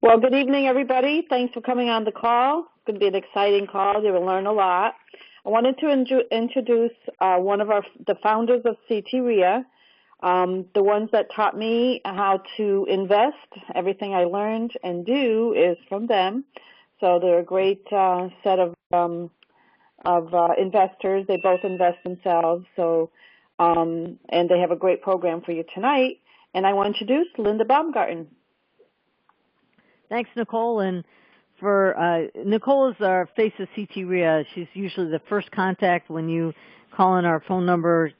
Well, good evening, everybody. Thanks for coming on the call. It's going to be an exciting call. You will learn a lot. I wanted to introduce one of the founders of REIA, the ones that taught me how to invest. Everything I learned and do is from them. So they're a great set of investors. They both invest themselves. So and they have a great program for you tonight. And I want to introduce Linda Baumgarten. Thanks, Nicole. And for Nicole is our face of REIA. She's usually the first contact when you call in our phone number.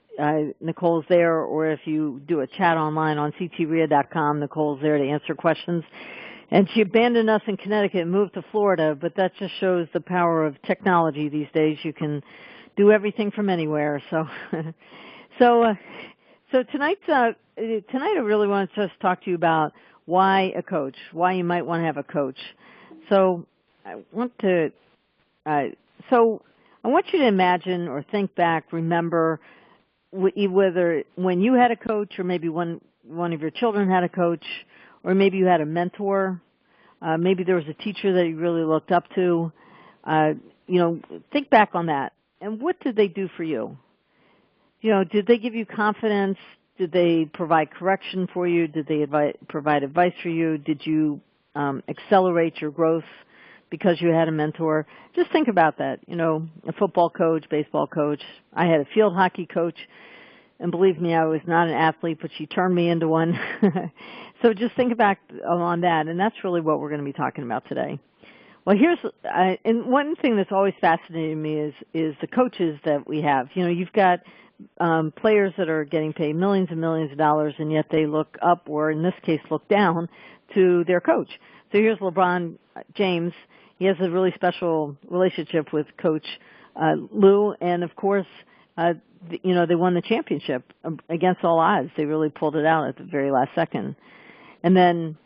Nicole's there, or if you do a chat online on ctrea.com, Nicole's there to answer questions. And she abandoned us in Connecticut and moved to Florida, but that just shows the power of technology these days. You can do everything from anywhere. So, tonight I really want to just talk to you about why a coach, why you might want to have a coach. So I want you to imagine or think back, remember whether when you had a coach, or maybe one of your children had a coach, or maybe you had a mentor, maybe there was a teacher that you really looked up to. Think back on that. And what did they do for you? Did they give you confidence? Did they provide correction for you? Did they provide advice for you? Did you accelerate your growth because you had a mentor? Just think about that. A football coach, baseball coach. I had a field hockey coach, and believe me, I was not an athlete, but she turned me into one. So just think back on that, and that's really what we're going to be talking about today. Well, and one thing that's always fascinated me is the coaches that we have. You've got players that are getting paid millions and millions of dollars, and yet they look up, or in this case look down, to their coach. So here's LeBron James. He has a really special relationship with Coach Lou, and of course, they won the championship against all odds. They really pulled it out at the very last second. And then,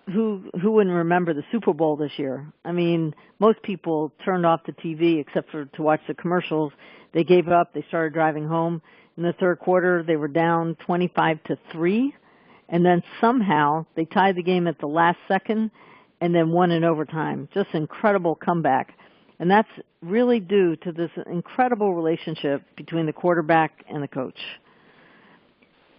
who wouldn't remember the Super Bowl this year? I mean, most people turned off the TV except for to watch the commercials. They gave up. They started driving home. In the third quarter, they were down 25-3, and then somehow they tied the game at the last second and then won in overtime. Just incredible comeback. And that's really due to this incredible relationship between the quarterback and the coach.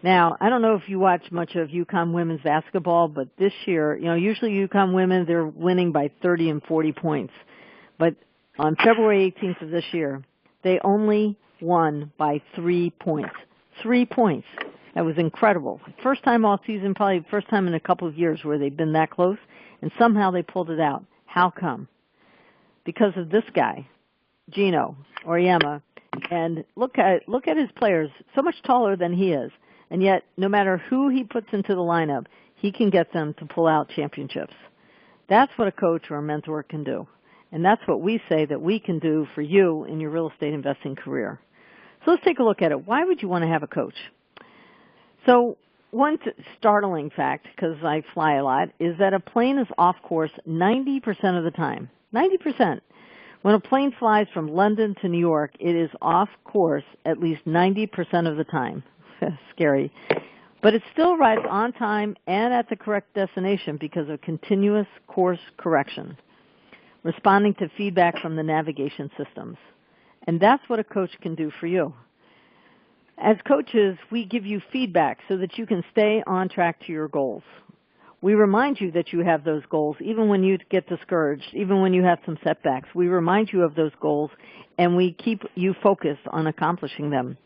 Now, I don't know if you watch much of UConn women's basketball, but this year, usually UConn women, they're winning by 30 and 40 points. But on February 18th of this year, they only won by 3 points. 3 points. That was incredible. First time all season, probably first time in a couple of years where they've been that close, and somehow they pulled it out. How come? Because of this guy, Gino Auriemma. And look at his players, so much taller than he is. And yet, no matter who he puts into the lineup, he can get them to pull out championships. That's what a coach or a mentor can do. And that's what we say that we can do for you in your real estate investing career. So let's take a look at it. Why would you want to have a coach? So one startling fact, because I fly a lot, is that a plane is off course 90% of the time. 90%. When a plane flies from London to New York, it is off course at least 90% of the time. Scary. But it still arrives on time and at the correct destination because of continuous course correction, responding to feedback from the navigation systems. And that's what a coach can do for you. As coaches, we give you feedback so that you can stay on track to your goals. We remind you that you have those goals even when you get discouraged, even when you have some setbacks. We remind you of those goals, and we keep you focused on accomplishing them.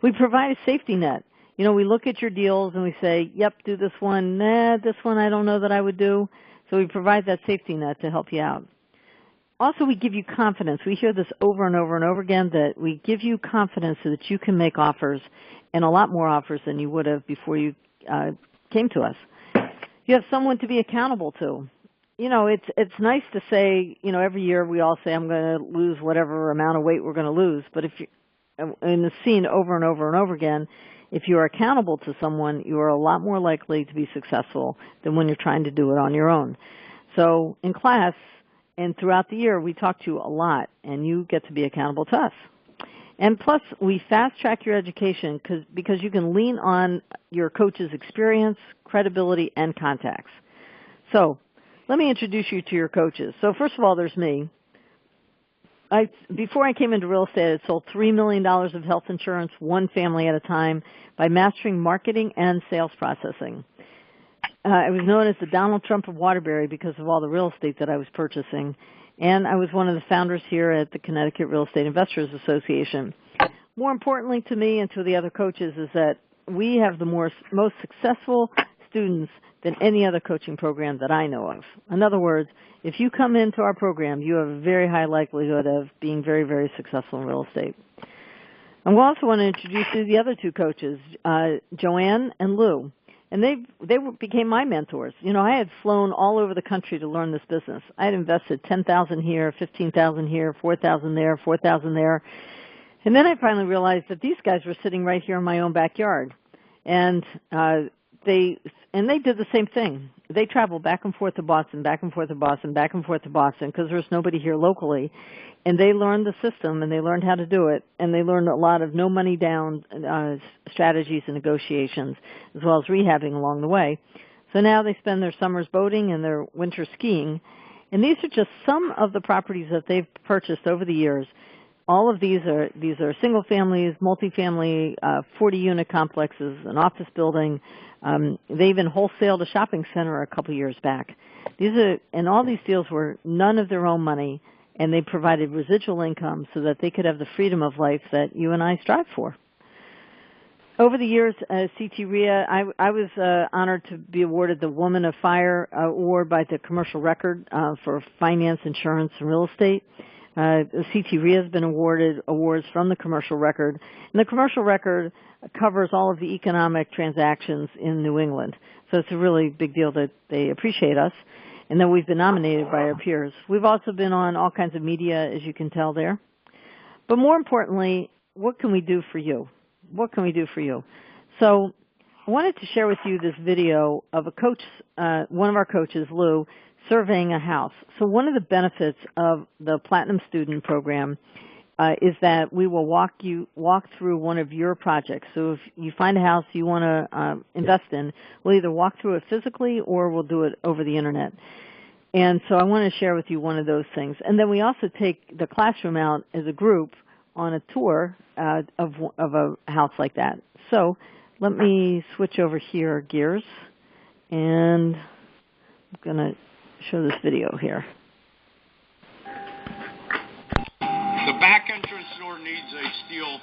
We provide a safety net. We look at your deals and we say, yep, do this one. Nah, this one I don't know that I would do. So we provide that safety net to help you out. Also, we give you confidence. We hear this over and over and over again, that we give you confidence so that you can make offers, and a lot more offers than you would have before you came to us. You have someone to be accountable to. It's nice to say, every year we all say, I'm going to lose whatever amount of weight we're going to lose. But if you, in the scene over and over and over again, if you are accountable to someone, you are a lot more likely to be successful than when you're trying to do it on your own. So in class and throughout the year, we talk to you a lot, and you get to be accountable to us. And plus, we fast-track your education because you can lean on your coach's experience, credibility, and contacts. So let me introduce you to your coaches. So first of all, there's me. Before I came into real estate, I had sold $3 million of health insurance, one family at a time, by mastering marketing and sales processing. I was known as the Donald Trump of Waterbury because of all the real estate that I was purchasing, and I was one of the founders here at the Connecticut Real Estate Investors Association. More importantly to me and to the other coaches is that we have the most successful students than any other coaching program that I know of. In other words, if you come into our program, you have a very high likelihood of being very, very successful in real estate. And we also want to introduce you to the other two coaches, Joanne and Lou. And they became my mentors. You know, I had flown all over the country to learn this business. I had invested $10,000 here, $15,000 here, $4,000 there, $4,000 there. And then I finally realized that these guys were sitting right here in my own backyard. And they did the same thing. They traveled back and forth to Boston, back and forth to Boston, back and forth to Boston, because there's nobody here locally. And they learned the system, and they learned how to do it, and they learned a lot of no money down strategies and negotiations, as well as rehabbing along the way. So now they spend their summers boating and their winter skiing. And these are just some of the properties that they've purchased over the years. All of these are single families, multifamily, 40-unit complexes, an office building. They even wholesaled a shopping center a couple years back. And all these deals were none of their own money, and they provided residual income so that they could have the freedom of life that you and I strive for. Over the years, CT REIA, I was honored to be awarded the Woman of Fire Award by the Commercial Record for finance, insurance, and real estate. CT REIA has been awarded awards from the Commercial Record, and the Commercial Record covers all of the economic transactions in New England. So it's a really big deal that they appreciate us, and that we've been nominated by our peers. We've also been on all kinds of media, as you can tell there. But more importantly, what can we do for you? What can we do for you? So I wanted to share with you this video of a coach, one of our coaches, Lou, surveying a house. So one of the benefits of the Platinum Student Program is that we will walk through one of your projects. So if you find a house you want to invest in, we'll either walk through it physically or we'll do it over the internet. And so I want to share with you one of those things. And then we also take the classroom out as a group on a tour of a house like that. So let me switch over here gears, and I'm going to show this video here. The back entrance door needs a steel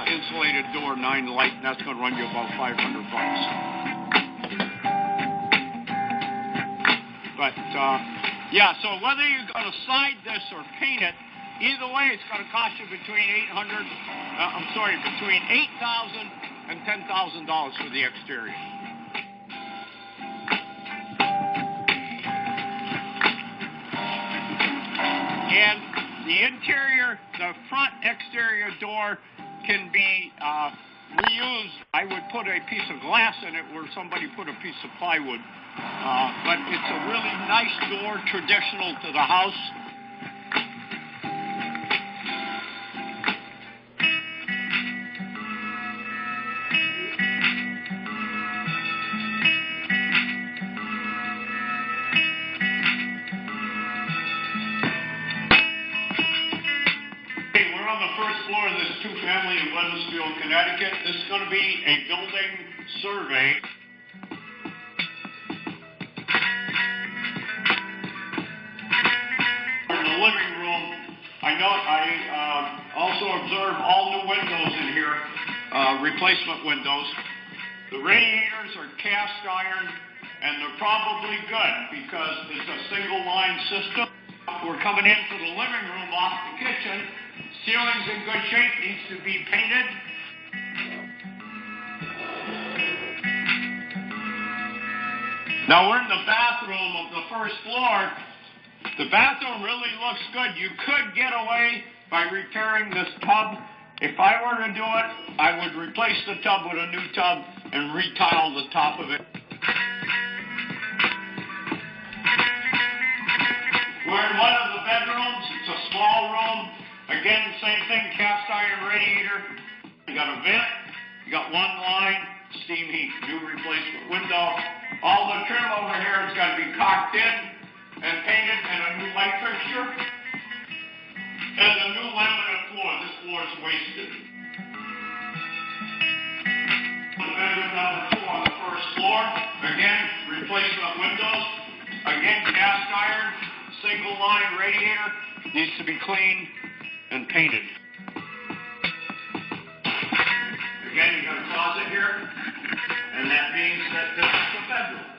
insulated door, 9 light, and that's going to run you about $500. But yeah, so whether you're going to side this or paint it, either way, it's going to cost you between $8,000 and $10,000 for the exterior. And the interior, the front exterior door can be reused. I would put a piece of glass in it where somebody put a piece of plywood. But it's a really nice door, traditional to the house. Floor of this two-family in Wethersfield, Connecticut. This is going to be a building survey. In the living room, I also observe all new windows in here, replacement windows. The radiators are cast iron, and they're probably good because it's a single-line system. We're coming into the living room off the kitchen. Ceiling's in good shape, needs to be painted. Now we're in the bathroom of the first floor. The bathroom really looks good. You could get away by repairing this tub. If I were to do it, I would replace the tub with a new tub and retile the top of it. We're in one of the bedrooms. It's a small room. Again, same thing, cast iron radiator. You got a vent, you got one line, steam heat, new replacement window. All the trim over here is door's got to be caulked in and painted, and a new light fixture. And a new laminate floor. This floor is wasted. Bedroom number 2 on the first floor. Again, replacement windows. Again, cast iron, single line radiator. Needs to be cleaned and painted. Again, you got a closet here, and that means that this is the bedroom.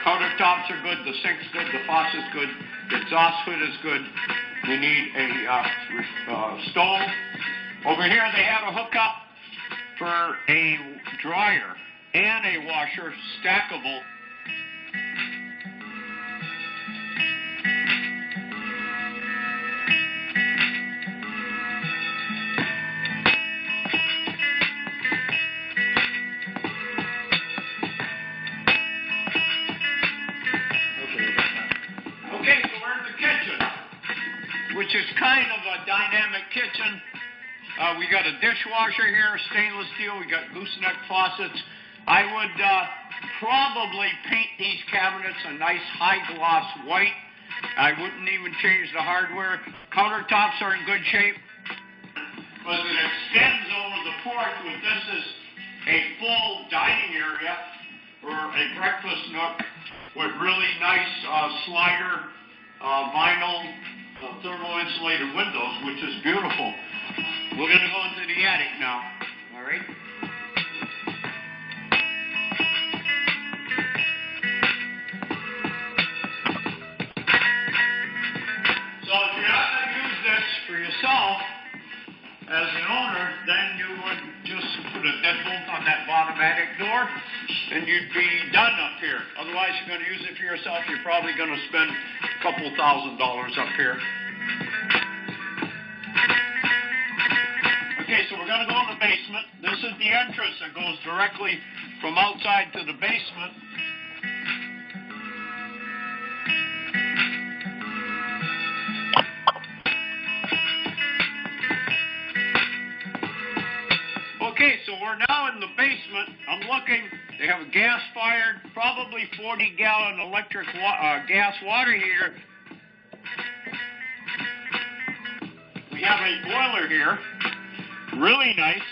Countertops are good, the sink's good, the faucet's good, the exhaust hood is good. We need a stove. Over here they have a hookup for a dryer and a washer, stackable. Which is kind of a dynamic kitchen. We got a dishwasher here, stainless steel. We got gooseneck faucets. I would probably paint these cabinets a nice high gloss white. I wouldn't even change the hardware. Countertops are in good shape. But it extends over the porch with this is a full dining area or a breakfast nook with really nice slider vinyl thermal insulated windows, which is beautiful. We're going to go into the attic now. All right. So if you're not going to use this for yourself as an owner, then you would just put a deadbolt on that bottom attic door, and you'd be done up here. Otherwise, you're going to use it for yourself. You're probably going to spend a couple $1,000 up here. Okay, so we're going to go in the basement. This is the entrance that goes directly from outside to the basement. Okay, so we're now in the basement. I'm looking. They have a gas-fired, probably 40-gallon electric gas water heater. We have a boiler here. Really nice.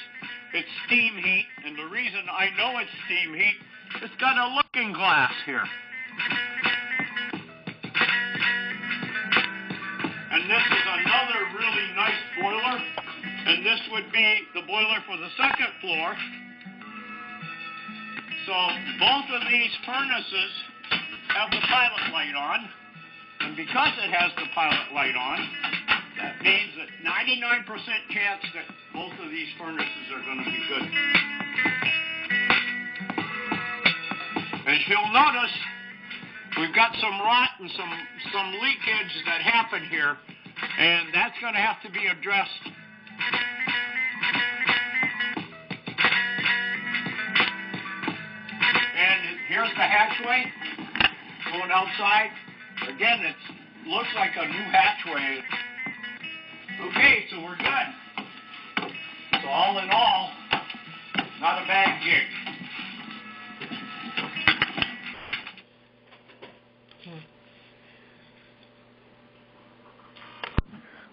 It's steam heat, and the reason I know it's steam heat, it's got a looking glass here. And this is another really nice boiler, and this would be the boiler for the second floor. So both of these furnaces have the pilot light on, and because it has the pilot light on, that means that 99% chance that both of these furnaces are going to be good. As you'll notice, we've got some rot and some leakage that happened here, and that's going to have to be addressed. And here's the hatchway going outside. Again, it looks like a new hatchway. Okay, so we're good. So all in all, not a bad gig.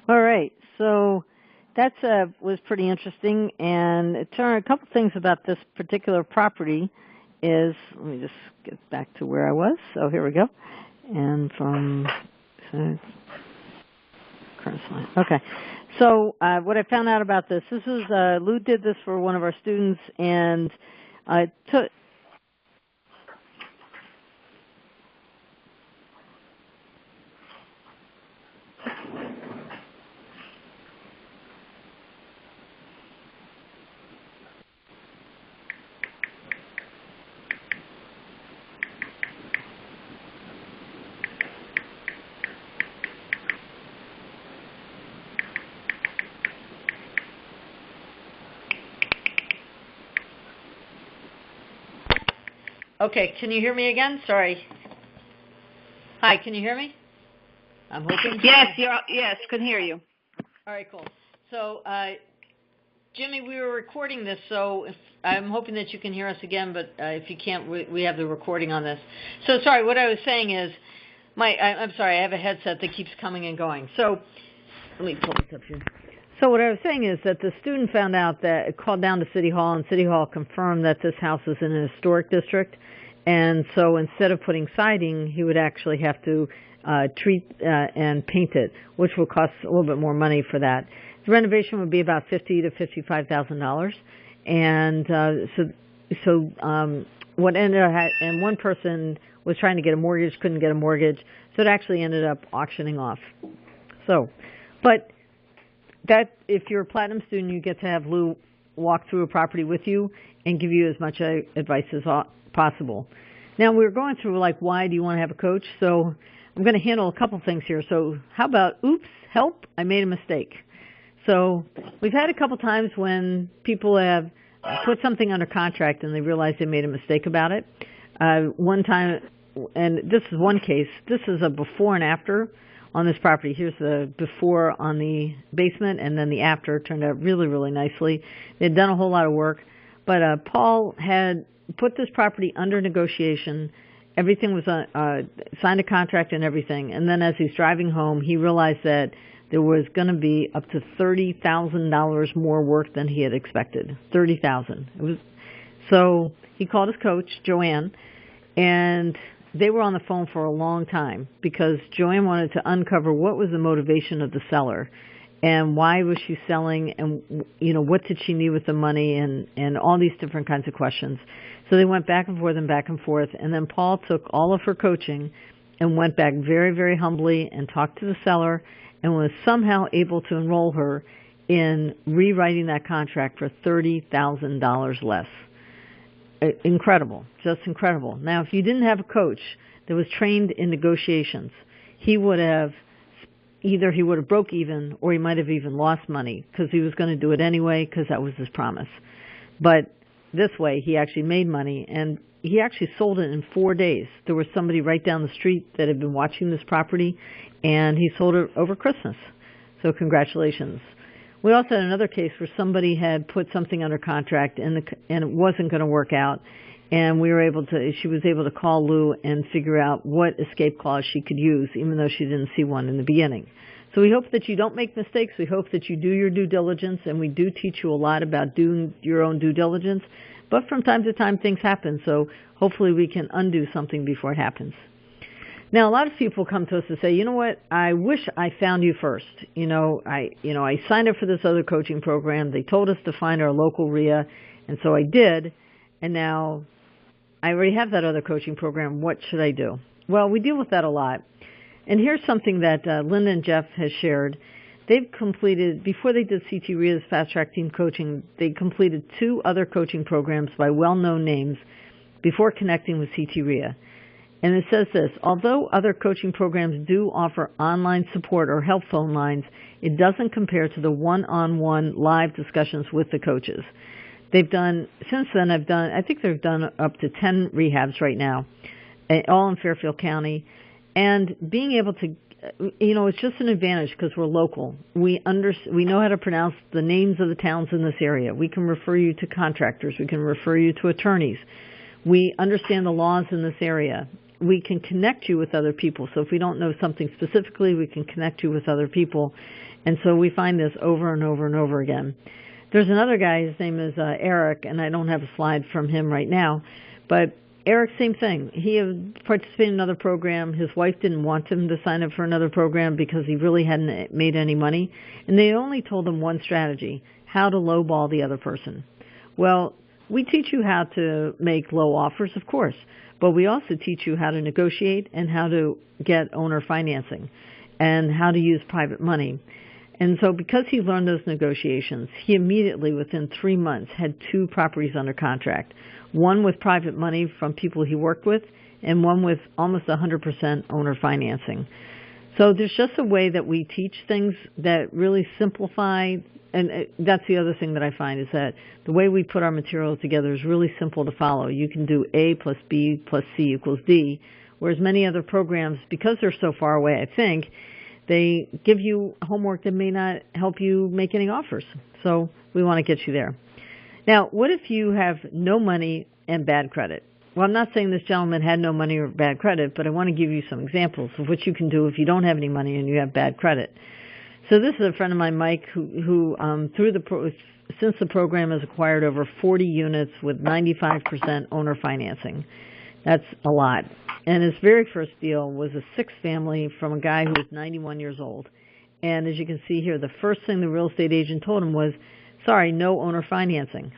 All right, so that was pretty interesting, and it turned a couple things about this particular property is, let me just get back to where I was. So here we go. And from current slide. Okay. So what I found out about this is Lou did this for one of our students, and took. Okay, can you hear me again? Sorry. Hi, can you hear me? I'm hoping. Yes, can hear you. All right, cool. So Jimmy, we were recording this, so I'm hoping that you can hear us again, but if you can't, we have the recording on this. So sorry, what I was saying is, I'm sorry, I have a headset that keeps coming and going. So let me pull this up here. So what I was saying is that the student found out that it called down to City Hall, and City Hall confirmed that this house is in an historic district. And so instead of putting siding, he would actually have to treat and paint it, which will cost a little bit more money for that. The renovation would be about $50,000 to $55,000. And what ended up, and one person was trying to get a mortgage, couldn't get a mortgage, so it actually ended up auctioning off. So, but that, if you're a platinum student, you get to have Lou walk through a property with you and give you as much advice as possible. Now, we're going through, like, why do you want to have a coach? So I'm going to handle a couple things here. So how about, oops, help, I made a mistake. So we've had a couple times when people have put something under contract and they realize they made a mistake about it. One time, and this is one case, this is a before and after on this property. Here's the before on the basement, and then the after turned out really, really nicely. They'd done a whole lot of work, but Paul had put this property under negotiation. Everything was signed a contract and everything, and then as he's driving home, he realized that there was going to be up to $30,000 more work than he had expected. $30,000. It was so he called his coach, Joanne, and they were on the phone for a long time because Joanne wanted to uncover what was the motivation of the seller and why was she selling, and what did she need with the money, and all these different kinds of questions. So they went back and forth, and then Paul took all of her coaching and went back very, very humbly and talked to the seller and was somehow able to enroll her in rewriting that contract for $30,000 less. Incredible, just incredible. Now, if you didn't have a coach that was trained in negotiations, he would have broke even, or he might have even lost money because he was going to do it anyway because that was his promise. But this way, he actually made money, and he actually sold it in 4 days. There was somebody right down the street that had been watching this property, and he sold it over Christmas. So congratulations. We also had another case where somebody had put something under contract and it wasn't going to work out, and she was able to call Lou and figure out what escape clause she could use, even though she didn't see one in the beginning. So we hope that you don't make mistakes. We hope that you do your due diligence, and we do teach you a lot about doing your own due diligence. But from time to time, things happen, so hopefully we can undo something before it happens. Now, a lot of people come to us and say, you know what, I wish I found you first. I signed up for this other coaching program. They told us to find our local REIA, and so I did, and now I already have that other coaching program. What should I do? Well, we deal with that a lot. And here's something that Linda and Jeff has shared. They've completed, before they did CT REIA's Fast Track Team Coaching, they completed 2 other coaching programs by well-known names before connecting with CT REIA. And it says this: although other coaching programs do offer online support or help phone lines, it doesn't compare to the one-on-one live discussions with the coaches. Since then, I think they've done up to 10 rehabs right now, all in Fairfield County. And being able to, it's just an advantage because we're local. We know how to pronounce the names of the towns in this area. We can refer you to contractors. We can refer you to attorneys. We understand the laws in this area. We can connect you with other people. So if we don't know something specifically, we can connect you with other people. And so we find this over and over and over again. There's another guy, his name is Eric, and I don't have a slide from him right now, but Eric, same thing. He had participated in another program. His wife didn't want him to sign up for another program because he really hadn't made any money. And they only told him one strategy: how to lowball the other person. Well, we teach you how to make low offers, of course, but we also teach you how to negotiate and how to get owner financing and how to use private money. And so because he learned those negotiations, he immediately, within 3 months, had 2 properties under contract. One with private money from people he worked with, and one with almost 100% owner financing. So there's just a way that we teach things that really simplify, and that's the other thing that I find is that the way we put our materials together is really simple to follow. You can do A plus B plus C equals D, whereas many other programs, because they're so far away, I think, they give you homework that may not help you make any offers. So we want to get you there. Now, what if you have no money and bad credit? Well, I'm not saying this gentleman had no money or bad credit, but I want to give you some examples of what you can do if you don't have any money and you have bad credit. So this is a friend of mine, Mike, who since the program has acquired over 40 units with 95% owner financing. That's a lot. And his very first deal was a 6-family from a guy who was 91 years old. And as you can see here, the first thing the real estate agent told him was, sorry, no owner financing.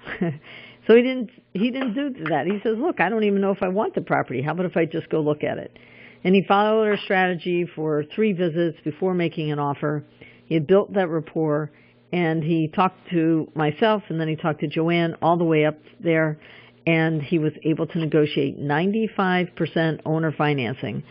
So he didn't do that. He says, look, I don't even know if I want the property. How about if I just go look at it? And he followed our strategy for 3 visits before making an offer. He had built that rapport, and he talked to myself, and then he talked to Joanne all the way up there, and he was able to negotiate 95% owner financing.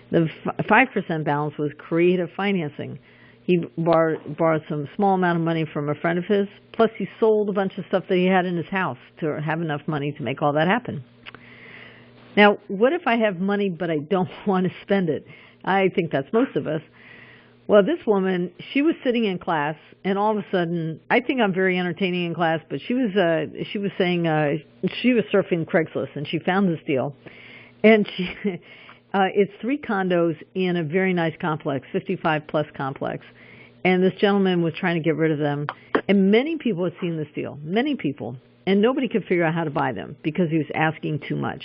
The 5% balance was creative financing. He borrowed some small amount of money from a friend of his, plus he sold a bunch of stuff that he had in his house to have enough money to make all that happen. Now, what if I have money but I don't want to spend it? I think that's most of us. Well, this woman, she was sitting in class, and all of a sudden, I think I'm very entertaining in class, but she was saying she was surfing Craigslist, and she found this deal, and she it's 3 condos in a very nice complex, 55-plus complex, and this gentleman was trying to get rid of them, and many people had seen this deal, many people, and nobody could figure out how to buy them because he was asking too much.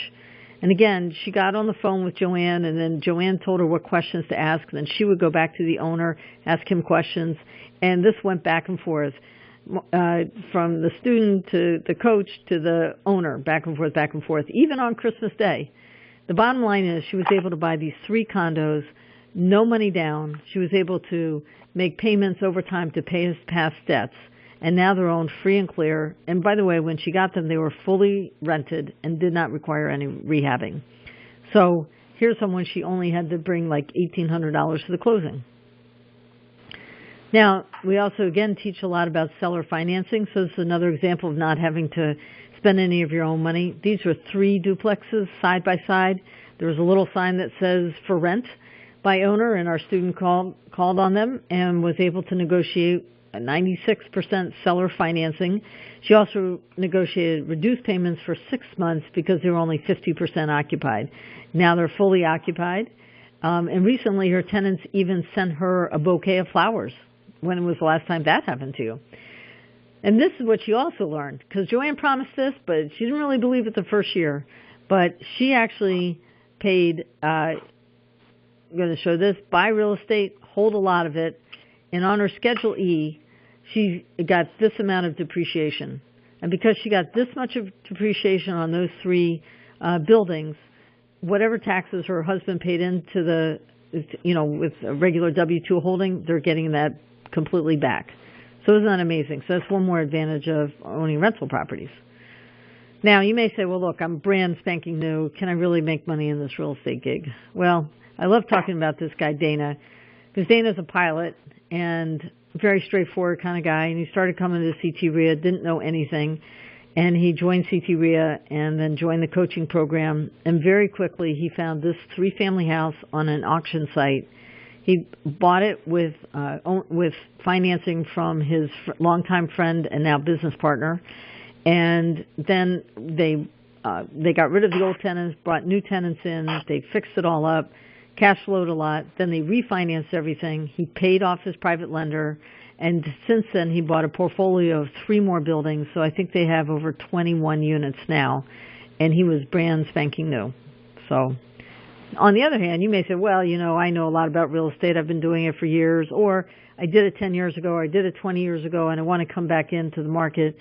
And again, she got on the phone with Joanne, and then Joanne told her what questions to ask. Then she would go back to the owner, ask him questions, and this went back and forth from the student to the coach to the owner, back and forth, even on Christmas Day. The bottom line is she was able to buy these 3 condos, no money down. She was able to make payments over time to pay his past debts. And now they're owned free and clear. And by the way, when she got them, they were fully rented and did not require any rehabbing. So here's someone she only had to bring like $1,800 to the closing. Now, we also, again, teach a lot about seller financing. So this is another example of not having to spend any of your own money. These were 3 duplexes side by side. There was a little sign that says for rent by owner, and our student called on them and was able to negotiate a 96% seller financing. She also negotiated reduced payments for 6 months because they were only 50% occupied. Now they're fully occupied. And recently her tenants even sent her a bouquet of flowers. When was the last time that happened to you? And this is what she also learned, because Joanne promised this, but she didn't really believe it the first year. But she actually paid, I'm going to show this, buy real estate, hold a lot of it, and on her Schedule E, she got this amount of depreciation. And because she got this much of depreciation on those 3 buildings, whatever taxes her husband paid into the, with a regular W-2 holding, they're getting that completely back. So isn't that amazing? So that's one more advantage of owning rental properties. Now, you may say, well, look, I'm brand spanking new. Can I really make money in this real estate gig? Well, I love talking about this guy, Dana, because Dana's a pilot and very straightforward kind of guy, and he started coming to CT REIA, didn't know anything, and he joined CT REIA and then joined the coaching program, and very quickly he found this 3-family house on an auction site. He bought it with financing from his longtime friend and now business partner, and then they got rid of the old tenants, brought new tenants in, they fixed it all up, cash flowed a lot, then they refinanced everything. He paid off his private lender, and since then he bought a portfolio of 3 more buildings, so I think they have over 21 units now, and he was brand spanking new. So, on the other hand, you may say, well, I know a lot about real estate, I've been doing it for years, or I did it 10 years ago, or I did it 20 years ago, and I want to come back into the market.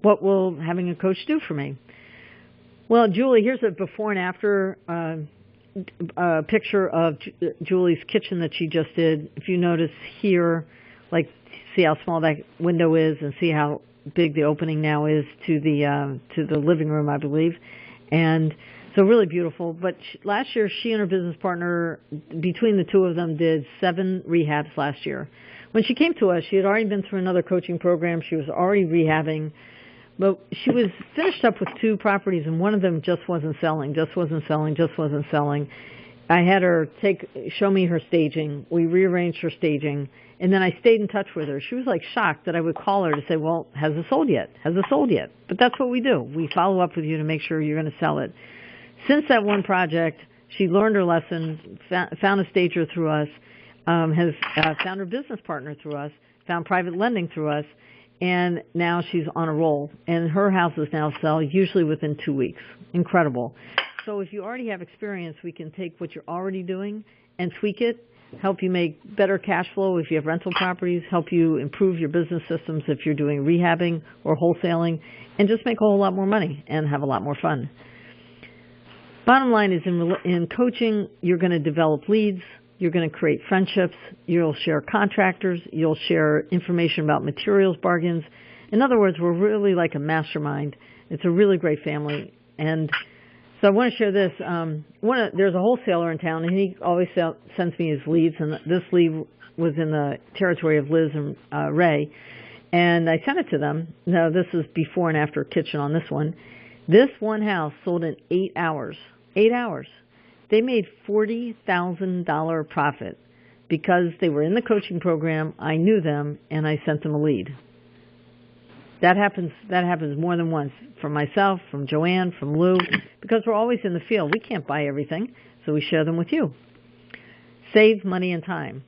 What will having a coach do for me? Well, Julie, here's a before and after picture of Julie's kitchen that she just did. If you notice here, see how small that window is, and see how big the opening now is to the living room, I believe, and so really beautiful. But last year, she and her business partner, between the 2 of them, did 7 rehabs last year. When she came to us, she had already been through another coaching program. She was already rehabbing. But she was finished up with 2 properties, and one of them just wasn't selling. I had her show me her staging. We rearranged her staging, and then I stayed in touch with her. She was like shocked that I would call her to say, well, has it sold yet? Has it sold yet? But that's what we do. We follow up with you to make sure you're going to sell it. Since that one project, she learned her lesson, found a stager through us, has found her business partner through us, found private lending through us, and now she's on a roll. And her houses now sell usually within 2 weeks. Incredible. So if you already have experience, we can take what you're already doing and tweak it, help you make better cash flow if you have rental properties, help you improve your business systems if you're doing rehabbing or wholesaling, and just make a whole lot more money and have a lot more fun. Bottom line is in coaching, you're going to develop leads, you're going to create friendships, you'll share contractors, you'll share information about materials bargains. In other words, we're really like a mastermind. It's a really great family. And so I want to share this. There's a wholesaler in town, and he always sends me his leads, and this lead was in the territory of Liz and Ray, and I sent it to them. Now, this is before and after kitchen on this one. This one house sold in 8 hours. 8 hours. They made $40,000 profit because they were in the coaching program, I knew them, and I sent them a lead. That happens more than once from myself, from Joanne, from Lou, because we're always in the field. We can't buy everything, so we share them with you. Save money and time.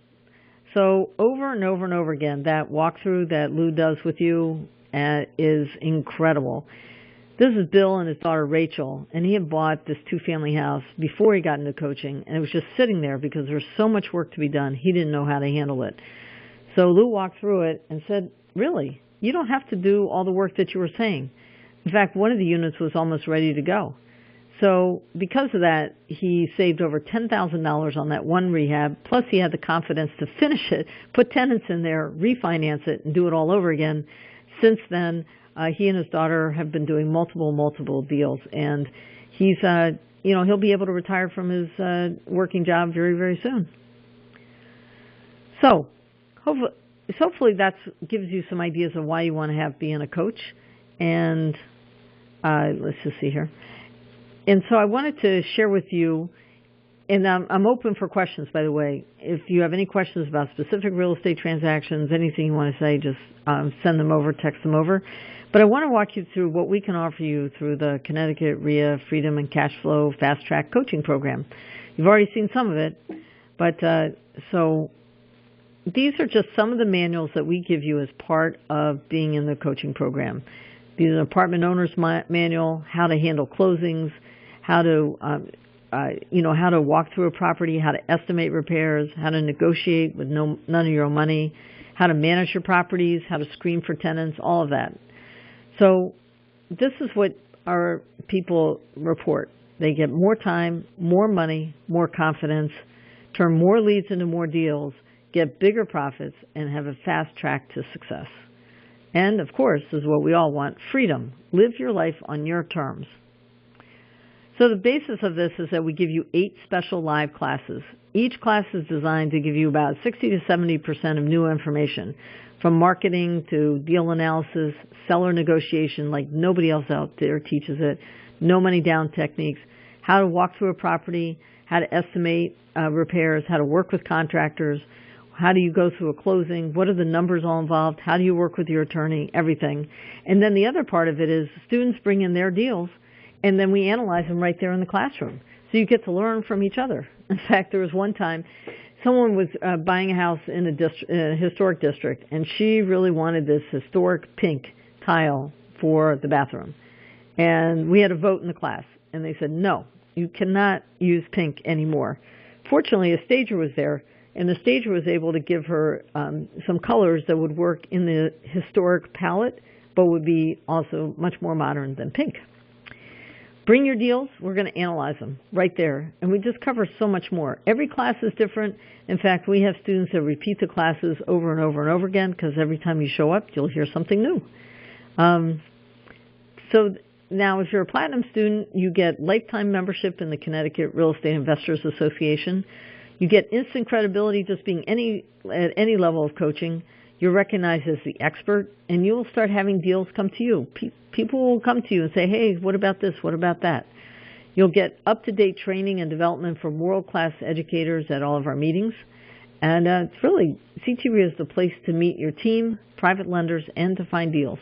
So over and over and over again, that walkthrough that Lou does with you is incredible. This is Bill and his daughter Rachel, and he had bought this 2-family house before he got into coaching, and it was just sitting there because there was so much work to be done. He didn't know how to handle it. So Lou walked through it and said, really? You don't have to do all the work that you were saying. In fact, one of the units was almost ready to go. So because of that, he saved over $10,000 on that one rehab, plus he had the confidence to finish it, put tenants in there, refinance it, and do it all over again. Since then, he and his daughter have been doing multiple deals, and he's, he'll be able to retire from his working job very, very soon. So hopefully that gives you some ideas of why you want to being a coach. And let's just see here. And so I wanted to share with you, and I'm open for questions, by the way. If you have any questions about specific real estate transactions, anything you want to say, just send them over, text them over. But I want to walk you through what we can offer you through the Connecticut REIA Freedom and Cashflow Fast Track Coaching Program. You've already seen some of it, but so these are just some of the manuals that we give you as part of being in the coaching program. These are apartment owner's manual, how to handle closings, how to how to walk through a property, how to estimate repairs, how to negotiate with none of your own money, how to manage your properties, how to screen for tenants, all of that. So this is what our people report. They get more time, more money, more confidence, turn more leads into more deals, get bigger profits, and have a fast track to success. And, of course, this is what we all want, freedom. Live your life on your terms. So the basis of this is that we give you 8 special live classes. Each class is designed to give you about 60 to 70% of new information, from marketing to deal analysis, seller negotiation, like nobody else out there teaches it, no money down techniques, how to walk through a property, how to estimate repairs, how to work with contractors, how do you go through a closing, what are the numbers all involved, how do you work with your attorney, everything. And then the other part of it is students bring in their deals, and then we analyze them right there in the classroom. So you get to learn from each other. In fact, there was one time someone was buying a house in a historic district, and she really wanted this historic pink tile for the bathroom. And we had a vote in the class, and they said, no, you cannot use pink anymore. Fortunately, a stager was there, and the stager was able to give her some colors that would work in the historic palette, but would be also much more modern than pink. Bring your deals. We're going to analyze them right there. And we just cover so much more. Every class is different. In fact, we have students that repeat the classes over and over and over again because every time you show up, you'll hear something new. So now if you're a Platinum student, you get lifetime membership in the Connecticut Real Estate Investors Association. You get instant credibility just being at any level of coaching. You're recognized as the expert, and you will start having deals come to you. People will come to you and say, hey, what about this? What about that? You'll get up-to-date training and development from world-class educators at all of our meetings. And it's really, CT REIA is the place to meet your team, private lenders, and to find deals.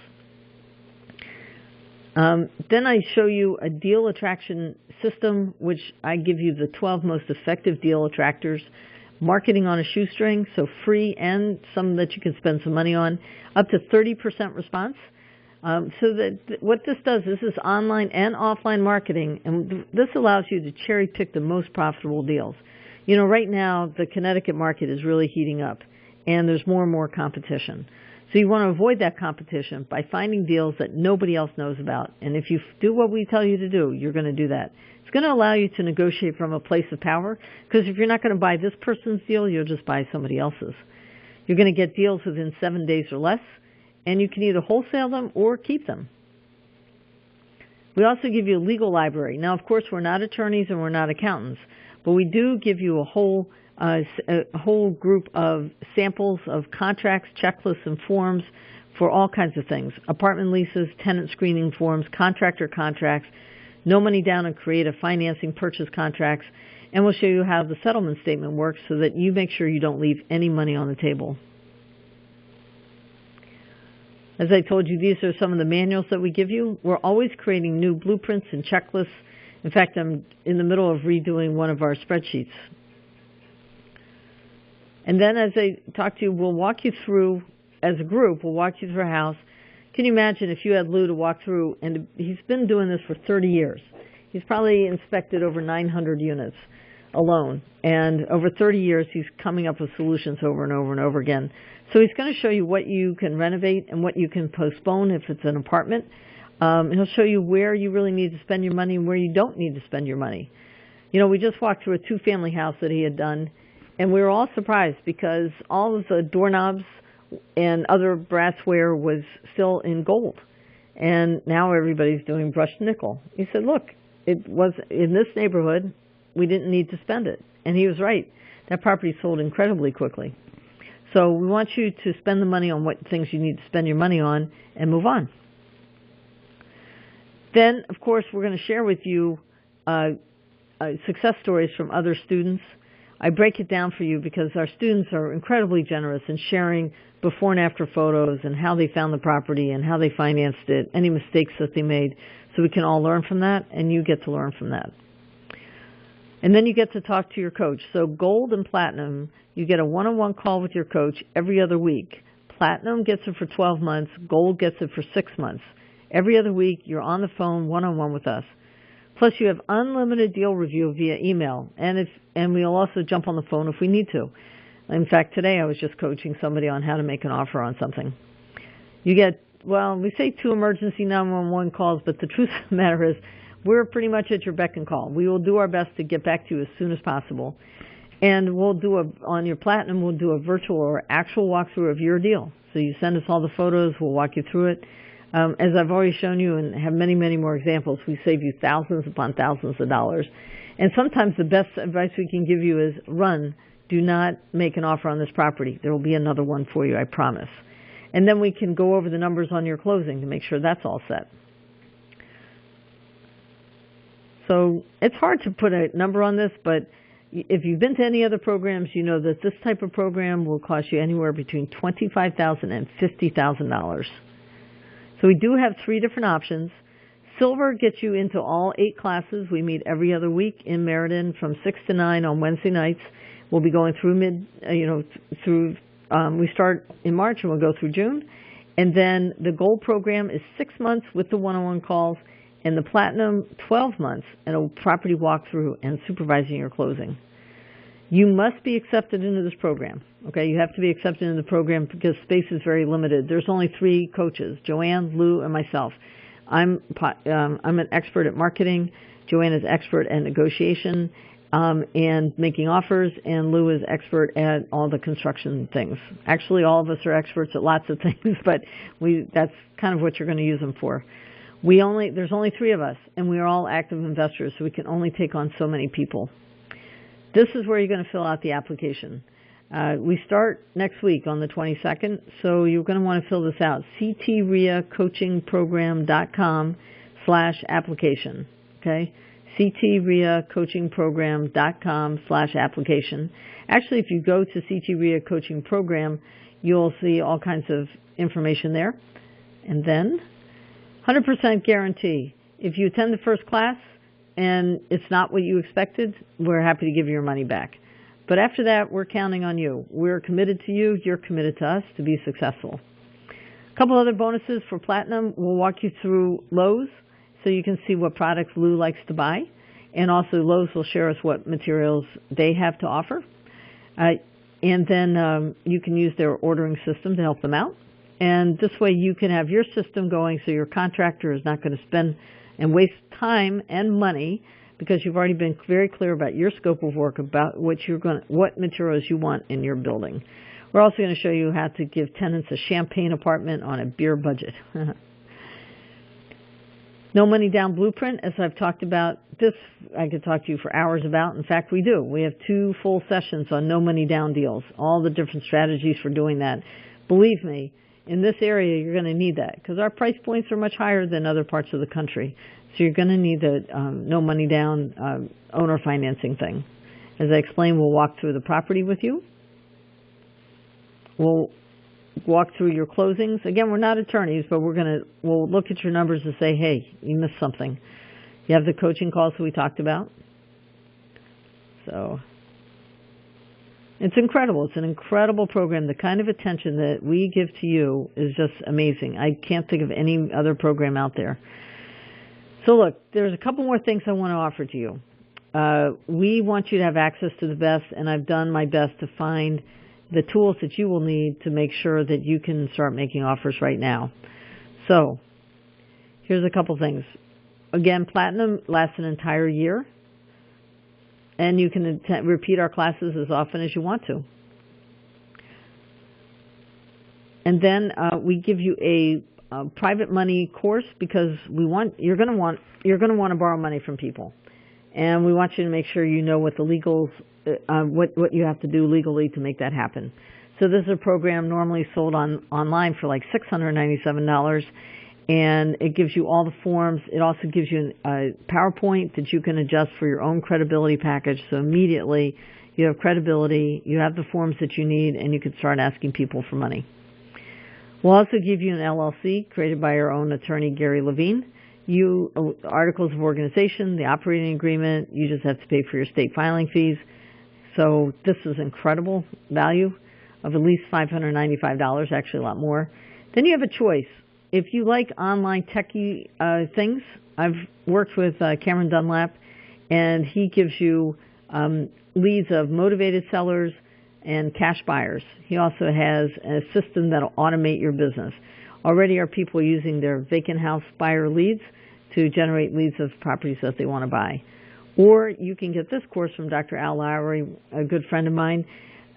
Then I show you a deal attraction system, which I give you the 12 most effective deal attractors. Marketing on a shoestring, so free and some that you can spend some money on, up to 30% response. So that what this does, this is online and offline marketing, and this allows you to cherry pick the most profitable deals. You know, right now the Connecticut market is really heating up, and there's more and more competition. So you want to avoid that competition by finding deals that nobody else knows about. And if you do what we tell you to do, you're going to do that. It's going to allow you to negotiate from a place of power, because if you're not going to buy this person's deal, you'll just buy somebody else's. You're going to get deals within 7 days or less, and you can either wholesale them or keep them. We also give you a legal library. Now, of course, we're not attorneys and we're not accountants, but we do give you a whole group of samples of contracts, checklists, and forms for all kinds of things. Apartment leases, tenant screening forms, contractor contracts, no money down and creative financing purchase contracts, and we'll show you how the settlement statement works so that you make sure you don't leave any money on the table. As I told you, these are some of the manuals that we give you. We're always creating new blueprints and checklists. In fact, I'm in the middle of redoing one of our spreadsheets. And then as I talk to you, we'll walk you through, as a group, we'll walk you through a house. Can you imagine if you had Lou to walk through, and he's been doing this for 30 years. He's probably inspected over 900 units alone. And over 30 years, he's coming up with solutions over and over and over again. So he's going to show you what you can renovate and what you can postpone if it's an apartment. He'll show you where you really need to spend your money and where you don't need to spend your money. You know, we just walked through a two-family house that he had done, and we were all surprised because all of the doorknobs and other brassware was still in gold. And now everybody's doing brushed nickel. He said, look, it was in this neighborhood, we didn't need to spend it. And he was right. That property sold incredibly quickly. So we want you to spend the money on what things you need to spend your money on and move on. Then, of course, we're going to share with you success stories from other students. I break it down for you because our students are incredibly generous in sharing before and after photos and how they found the property and how they financed it, any mistakes that they made, so we can all learn from that, and you get to learn from that. And then you get to talk to your coach. So gold and platinum, you get a one-on-one call with your coach every other week. Platinum gets it for 12 months. Gold gets it for 6 months. Every other week, you're on the phone one-on-one with us. Plus, you have unlimited deal review via email, and we'll also jump on the phone if we need to. In fact, today I was just coaching somebody on how to make an offer on something. You get, well, we say 2 emergency 911 calls, but the truth of the matter is we're pretty much at your beck and call. We will do our best to get back to you as soon as possible. And we'll do on your platinum, we'll do a virtual or actual walkthrough of your deal. So you send us all the photos, we'll walk you through it. As I've already shown you and have many, many more examples, we save you thousands upon thousands of dollars. And sometimes the best advice we can give you is run. Do not make an offer on this property. There will be another one for you, I promise. And then we can go over the numbers on your closing to make sure that's all set. So it's hard to put a number on this, but if you've been to any other programs, you know that this type of program will cost you anywhere between $25,000 and $50,000. So we do have 3 different options. Silver gets you into all 8 classes. We meet every other week in Meriden from 6 to 9 on Wednesday nights. We'll be going through we start in March and we'll go through June. And then the gold program is 6 months with the one-on-one calls, and the platinum 12 months and a property walkthrough and supervising your closing. You must be accepted into this program. Okay, you have to be accepted into the program because space is very limited. There's only 3 coaches, Joanne, Lou, and myself. I'm an expert at marketing. Joanne is expert at negotiation and making offers, and Lou is expert at all the construction things. Actually, all of us are experts at lots of things, but that's kind of what you're going to use them for. There's only 3 of us, and we are all active investors, so we can only take on so many people. This is where you're going to fill out the application. We start next week on the 22nd, so you're going to want to fill this out. ctreacoachingprogram.com/application. Okay? ctreacoachingprogram.com/application. Actually, if you go to CT REIA Coaching Program, you'll see all kinds of information there. And then 100% guarantee. If you attend the first class and it's not what you expected, we're happy to give you your money back. But after that, we're counting on you. We're committed to you. You're committed to us to be successful. A couple other bonuses for Platinum. We'll walk you through Lowe's so you can see what products Lou likes to buy. And also Lowe's will share us what materials they have to offer. And then you can use their ordering system to help them out. And this way you can have your system going so your contractor is not going to spend and waste time and money because you've already been very clear about your scope of work, about what materials you want in your building. We're also going to show you how to give tenants a champagne apartment on a beer budget. No money down blueprint, as I've talked about. This I could talk to you for hours about. In fact, we do. We have 2 full sessions on no money down deals, all the different strategies for doing that. Believe me, in this area, you're going to need that because our price points are much higher than other parts of the country. So you're going to need the no money down owner financing thing. As I explained, we'll walk through the property with you. We'll walk through your closings. Again, we're not attorneys, but we'll look at your numbers and say, hey, you missed something. You have the coaching calls that we talked about. So it's incredible. It's an incredible program. The kind of attention that we give to you is just amazing. I can't think of any other program out there. So look, there's a couple more things I want to offer to you. We want you to have access to the best, and I've done my best to find the tools that you will need to make sure that you can start making offers right now. So here's a couple things. Again, Platinum lasts an entire year, and you can repeat our classes as often as you want to. And then we give you a private money course because you're going to want to borrow money from people, and we want you to make sure you know what the legals, what you have to do legally to make that happen. So this is a program normally sold online for like $697, and it gives you all the forms. It also gives you a PowerPoint that you can adjust for your own credibility package. So immediately you have credibility, you have the forms that you need, and you can start asking people for money. We'll also give you an LLC created by our own attorney, Gary Levine. Articles of organization, the operating agreement, you just have to pay for your state filing fees. So this is incredible value of at least $595, actually a lot more. Then you have a choice. If you like online techie things, I've worked with Cameron Dunlap, and he gives you leads of motivated sellers and cash buyers. He also has a system that will automate your business. Already our people using their vacant house buyer leads to generate leads of properties that they want to buy. Or you can get this course from Dr. Al Lowry, a good friend of mine,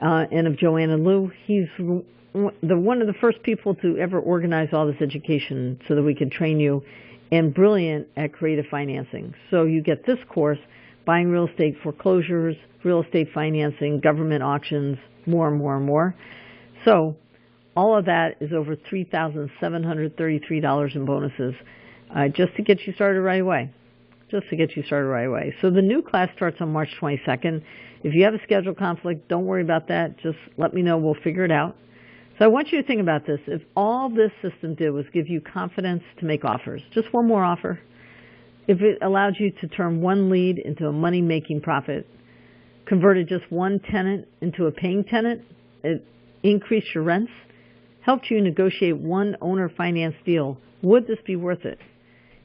and of Joanne and Lou. He's one of the first people to ever organize all this education so that we can train you, and brilliant at creative financing. So you get this course, buying real estate foreclosures, real estate financing, government auctions, more and more and more. So all of that is over $3,733 in bonuses just to get you started right away. So the new class starts on March 22nd. If you have a schedule conflict, don't worry about that. Just let me know. We'll figure it out. So I want you to think about this. If all this system did was give you confidence to make offers, just one more offer, if it allowed you to turn one lead into a money-making profit, converted just one tenant into a paying tenant, it increased your rents, helped you negotiate one owner finance deal, would this be worth it?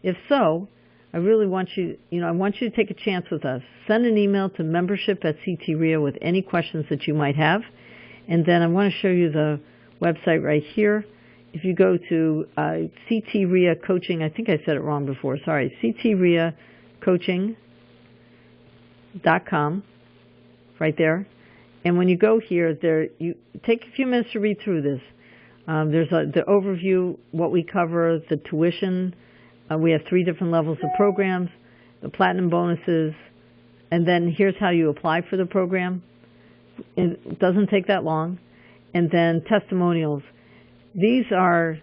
If so, I really want you, I want you to take a chance with us. Send an email to membership@CTREIA with any questions that you might have. And then I want to show you the website right here. If you go to CT REIA Coaching, I think I said it wrong before, sorry, ctreacoaching.com, right there. And when you go here, you take a few minutes to read through this. There's the overview, what we cover, the tuition. We have 3 different levels of programs, the platinum bonuses, and then here's how you apply for the program. It doesn't take that long. And then testimonials. These are,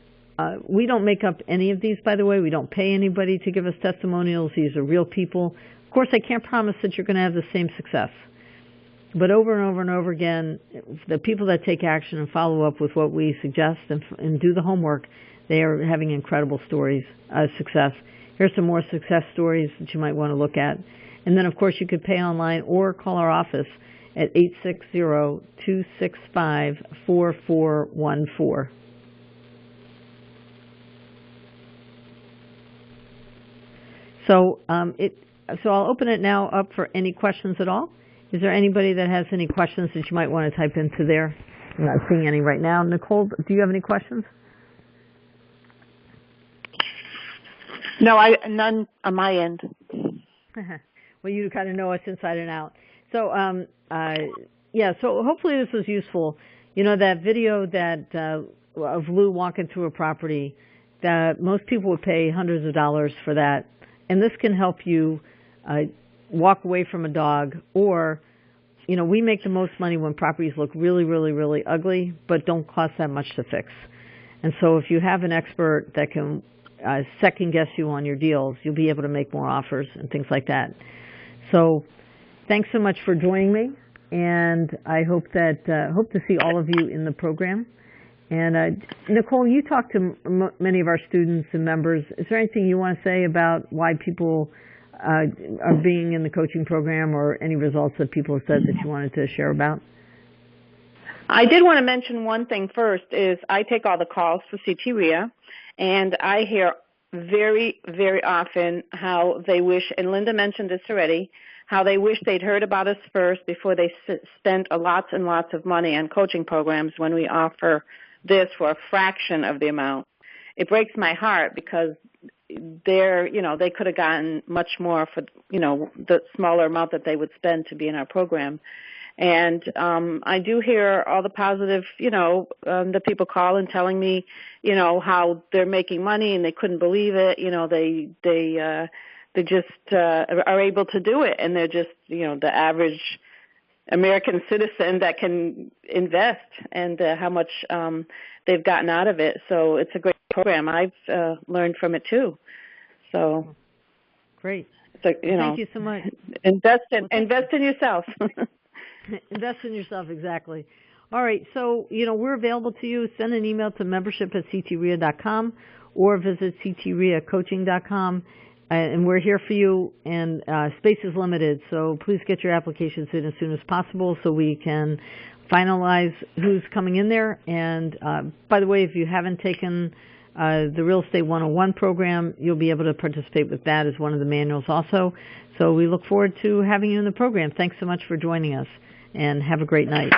we don't make up any of these, by the way. We don't pay anybody to give us testimonials. These are real people. Of course, I can't promise that you're going to have the same success. But over and over and over again, the people that take action and follow up with what we suggest and do the homework, they are having incredible stories of success. Here's some more success stories that you might want to look at. And then, of course, you could pay online or call our office at 860-265-4414. So I'll open it now up for any questions at all. Is there anybody that has any questions that you might want to type into there? I'm not seeing any right now. Nicole, do you have any questions? No, none on my end. Well, you kind of know us inside and out. So, so hopefully this was useful. You know, that video that of Lou walking through a property, that most people would pay hundreds of dollars for that. And this can help you walk away from a dog, or, you know, we make the most money when properties look really, really, really ugly, but don't cost that much to fix. And so if you have an expert that can second guess you on your deals, you'll be able to make more offers and things like that. So thanks so much for joining me, and I hope to see all of you in the program. And Nicole, you talk to many of our students and members. Is there anything you want to say about why people are being in the coaching program, or any results that people have said that you wanted to share about? I did want to mention one thing first is I take all the calls for REIA, and I hear very, very often how they wish, and Linda mentioned this already, how they wish they'd heard about us first before they spent lots and lots of money on coaching programs when we offer this for a fraction of the amount. It breaks my heart because they could have gotten much more for, the smaller amount that they would spend to be in our program. And I do hear all the positive, the people call and telling me, how they're making money and they couldn't believe it. They just are able to do it, and they're just, the average American citizen that can invest, and how much they've gotten out of it. So it's a great program. I've learned from it too. So great. So, thank you so much. Invest in yourself. Invest in yourself, exactly. All right, so, we're available to you. Send an email to membership@ctrea.com or visit ctreacoaching.com, and we're here for you, and space is limited, so please get your applications in as soon as possible so we can finalize who's coming in there. And, by the way, if you haven't taken the Real Estate 101 program, you'll be able to participate with that as one of the manuals also. So we look forward to having you in the program. Thanks so much for joining us, and have a great night.